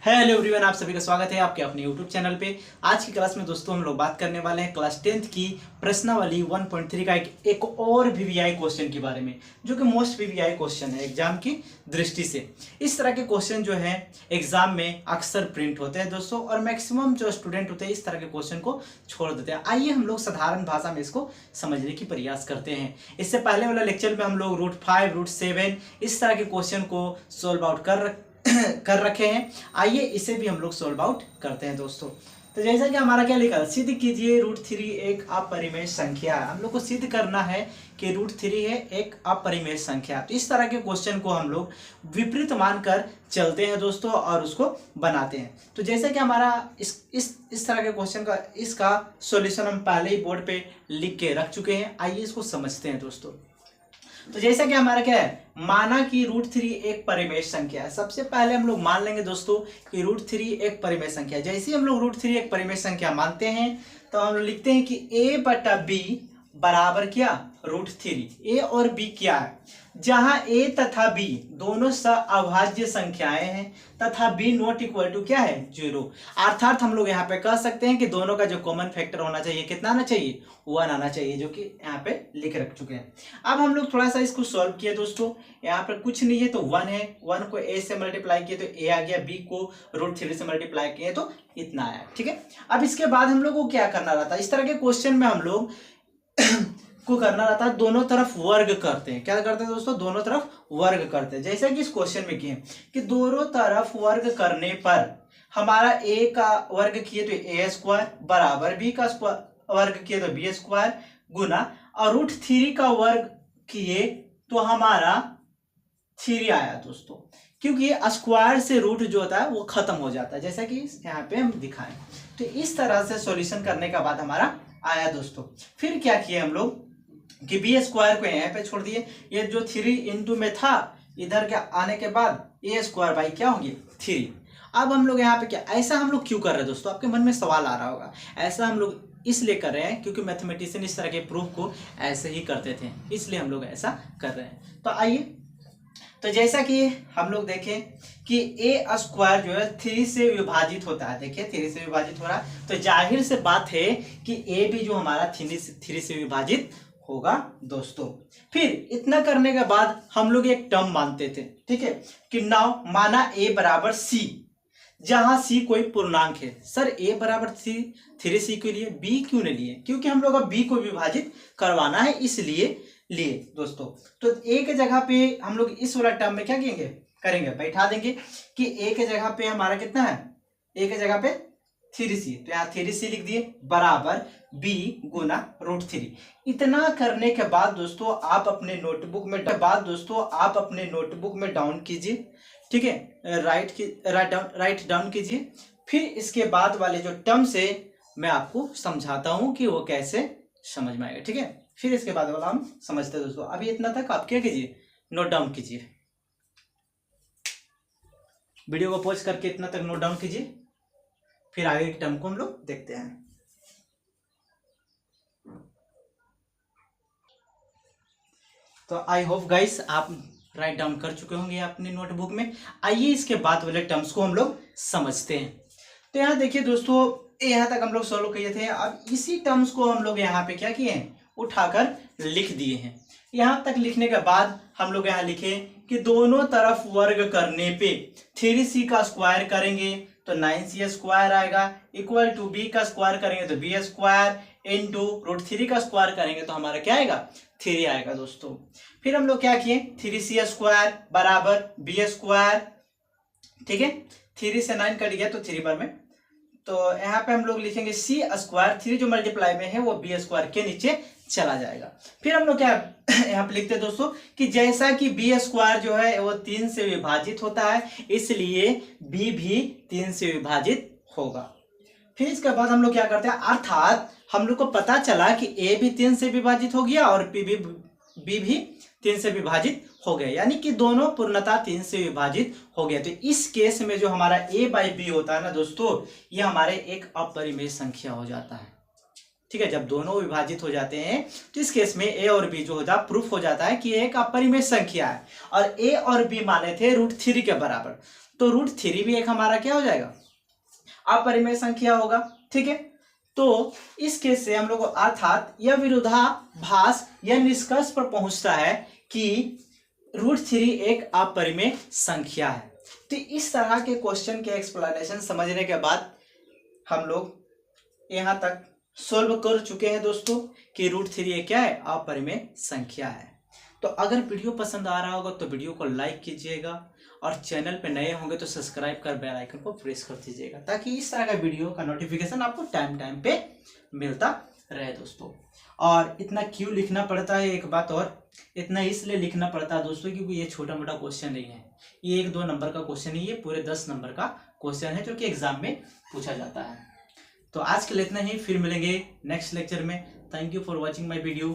Hello everyone, आप सभी का स्वागत है आपके अपने यूट्यूब चैनल पे। आज की क्लास में दोस्तों हम लोग बात करने वाले हैं क्लास 10th की प्रश्नावली 1.3 का एक और वीवीआई क्वेश्चन के बारे में, जो कि मोस्ट वीवीआई क्वेश्चन है एग्जाम की दृष्टि से। इस तरह के क्वेश्चन जो है एग्जाम में अक्सर प्रिंट होते हैं दोस्तों, और मैक्सिमम जो स्टूडेंट होते हैं इस तरह के क्वेश्चन को छोड़ देते हैं। आइए हम लोग साधारण भाषा में इसको समझने की प्रयास करते हैं। इससे पहले वाला लेक्चर में हम लोग रूट 5, रूट 7 इस तरह के क्वेश्चन को सोल्व आउट कर रखे हैं। आइए इसे भी हम लोग सोल्व आउट करते हैं दोस्तों। तो जैसा कि हमारा क्या लिखा, सिद्ध कीजिए रूट 3 एक अपरिमेय संख्या है। हम लोग को सिद्ध करना है कि रूट 3 है एक अपरिमेय संख्या। तो इस तरह के क्वेश्चन को हम लोग विपरीत मानकर चलते हैं दोस्तों और उसको बनाते हैं। तो जैसा कि हमारा इस तरह के क्वेश्चन का इसका सॉल्यूशन हम पहले ही बोर्ड पे लिख के रख चुके हैं। आइए इसको समझते हैं दोस्तों। तो जैसा कि हमारा क्या है, माना कि रूट 3 एक परिमेय संख्या है। सबसे पहले हम लोग मान लेंगे दोस्तों कि रूट 3 एक परिमेय संख्या है। जैसे ही हम लोग रूट 3 एक परिमेय संख्या मानते हैं तो हम लोग लिखते हैं कि a बटा b बराबर क्या, रूट 3। a और b क्या है, जहां a तथा b दोनों अभाज्य संख्याएं हैं तथा b नॉट इक्वल टू क्या है, 0। अर्थात हम लोग यहाँ पे कह सकते हैं कि दोनों का जो कॉमन फैक्टर होना चाहिए कितना आना चाहिए, 1 आना चाहिए, जो कि यहाँ पे लिख रख चुके हैं। अब हम लोग थोड़ा सा इसको सॉल्व किया दोस्तों। यहाँ पर कुछ नहीं है तो 1 है, 1 को a से मल्टीप्लाई किए तो a आ गया, b को रूट 3 से मल्टीप्लाई किए तो इतना आया। ठीक है, अब इसके बाद हम लोग को क्या करना रहता है, इस तरह के क्वेश्चन में हम लोग को करना रहता है दोनों तरफ वर्ग करते हैं। क्या करते हैं दोस्तों, दोनों तरफ वर्ग करते हैं। जैसे कि इस क्वेश्चन में किए कि दोनों तरफ वर्ग करने पर हमारा a का वर्ग किए तो a स्क्वायर बराबर b का वर्ग किए तो b स्क्वायर गुना और रूट 3 का वर्ग किए तो हमारा 3 आया दोस्तों, क्योंकि स्क्वायर से रूट जो होता है वो खत्म हो जाता है, जैसा कि यहाँ पे हम दिखाएं। तो इस तरह से सॉल्यूशन करने के बाद हमारा आया दोस्तों। फिर क्या किए हम लोग कि बी स्क्वायर को यहाँ पे छोड़ दिए, ये जो 3 इंटू में था इधर के आने के बाद ए स्क्वायर बाई क्या होगी 3। अब हम लोग यहाँ पे क्या, ऐसा हम लोग क्यों कर रहे हैं दोस्तों, आपके मन में सवाल आ रहा होगा। ऐसा हम लोग इसलिए कर रहे हैं क्योंकि मैथमेटिशियन इस तरह के प्रूफ को ऐसे ही करते थे, इसलिए हम लोग ऐसा कर रहे हैं। तो आइए, तो जैसा कि हम लोग देखें कि a स्क्वायर जो है 3 से विभाजित होता है, देखिए 3 से विभाजित हो रहा है, तो जाहिर से बात है कि a भी जो हमारा 3 से विभाजित होगा दोस्तों। फिर इतना करने के बाद हम लोग एक टर्म मानते थे, ठीक है, कि नाउ माना a बराबर c, जहां c कोई पूर्णांक है। सर a बराबर 3c के लिए b क्यों नहीं लिए, क्योंकि हम लोग अब b को विभाजित करवाना है, इसलिए लिए दोस्तों। तो a के जगह पे हम लोग इस वाला टर्म में क्या करेंगे बैठा देंगे कि a के जगह पे हमारा कितना है, a के जगह पे 3c, तो यहाँ 3c लिख दिए बराबर b गुना रूट 3। इतना करने के बाद दोस्तों आप अपने नोटबुक में डाउन कीजिए, ठीक है, राइट डाउन कीजिए। फिर इसके बाद वाले जो टर्म से मैं आपको समझाता हूं कि वो कैसे समझ में आएगा, ठीक है। फिर इसके बाद वाला हम समझते हैं दोस्तों। अभी इतना तक आप क्या कीजिए, नोट डाउन कीजिए, वीडियो को पॉज करके इतना तक नोट डाउन कीजिए, फिर आगे के टर्म को हम लोग देखते हैं। तो आई होप गाइस आप राइट डाउन कर चुके होंगे अपने नोटबुक में। आइए इसके बाद वाले टर्म्स को हम लोग समझते हैं। तो यहाँ देखिए दोस्तों, यहाँ तक हम लोग सॉल्व किए थे। अब इसी टर्म्स को हम लोग यहाँ पे क्या किए हैं, उठाकर लिख दिए हैं। यहाँ तक लिखने के बाद हम लोग यहाँ लिखे कि दोनों तरफ वर्ग करने पे 3c का स्क्वायर करेंगे तो 9c स्क्वायर आएगा, इक्वल टू b का स्क्वायर करेंगे तो b स्क्वायर इंटू रूट 3 का स्क्वायर करेंगे तो हमारा क्या आएगा, 3 आएगा दोस्तों। फिर हम लोग क्या किए, 3c स्क्वायर बराबर b स्क्वायर, ठीक है, 3 से 9 कट गया तो 3 बार में, तो यहाँ पे हम लोग लिखेंगे c स्क्वायर, 3 जो मल्टीप्लाई में है वो b स्क्वायर के नीचे चला जाएगा। फिर हम लोग क्या यहाँ पे लिखते हैं दोस्तों कि जैसा कि b स्क्वायर जो है वो 3 से विभाजित होता है, इसलिए b भी 3 से विभाजित होगा। फिर इसके बाद हम लोग क्या करते हैं, अर्थात हम लोग को पता चला कि a भी 3 से विभाजित हो गया और b भी 3 से विभाजित हो गया, यानी कि दोनों पूर्णतः 3 से विभाजित हो गया। तो इस केस में जो हमारा a बाई b होता है ना दोस्तों, ये हमारे एक अपरिमेय संख्या हो जाता है, ठीक है। जब दोनों विभाजित हो जाते हैं तो इस केस में a और b जो होता है प्रूफ हो जाता है कि एक अपरिमेय संख्या है, और a और b माने थे रूट 3 के बराबर। तो √3 भी एक हमारा क्या हो जाएगा, अपरिमेय संख्या होगा। ठीक है, तो इस केस से हम लोग अर्थात यह विरोधाभास या निष्कर्ष पर पहुंचता है कि √3 एक अपरिमेय संख्या है। तो इस तरह के क्वेश्चन के एक्सप्लेनेशन समझने के बाद हम लोग यहाँ तक सोल्व कर चुके हैं दोस्तों कि √3 एक क्या है, अपरिमेय संख्या है। तो अगर वीडियो पसंद आ रहा होगा तो वीडियो को लाइक कीजिएगा और चैनल पे नए होंगे तो सब्सक्राइब कर बेल आइकन को प्रेस कर दीजिएगा, ताकि इस तरह का वीडियो का नोटिफिकेशन आपको टाइम टाइम पे मिलता रहे दोस्तों। और इतना क्यों लिखना पड़ता है, एक बात और, इतना इसलिए लिखना पड़ता है दोस्तों क्योंकि ये छोटा मोटा क्वेश्चन नहीं है, ये 1-2 नंबर का क्वेश्चन नहीं, ये पूरे 10 नंबर का क्वेश्चन है जो कि एग्जाम में पूछा जाता है। तो आज के लिए इतना ही, फिर मिलेंगे नेक्स्ट लेक्चर में। Thank you for watching my video.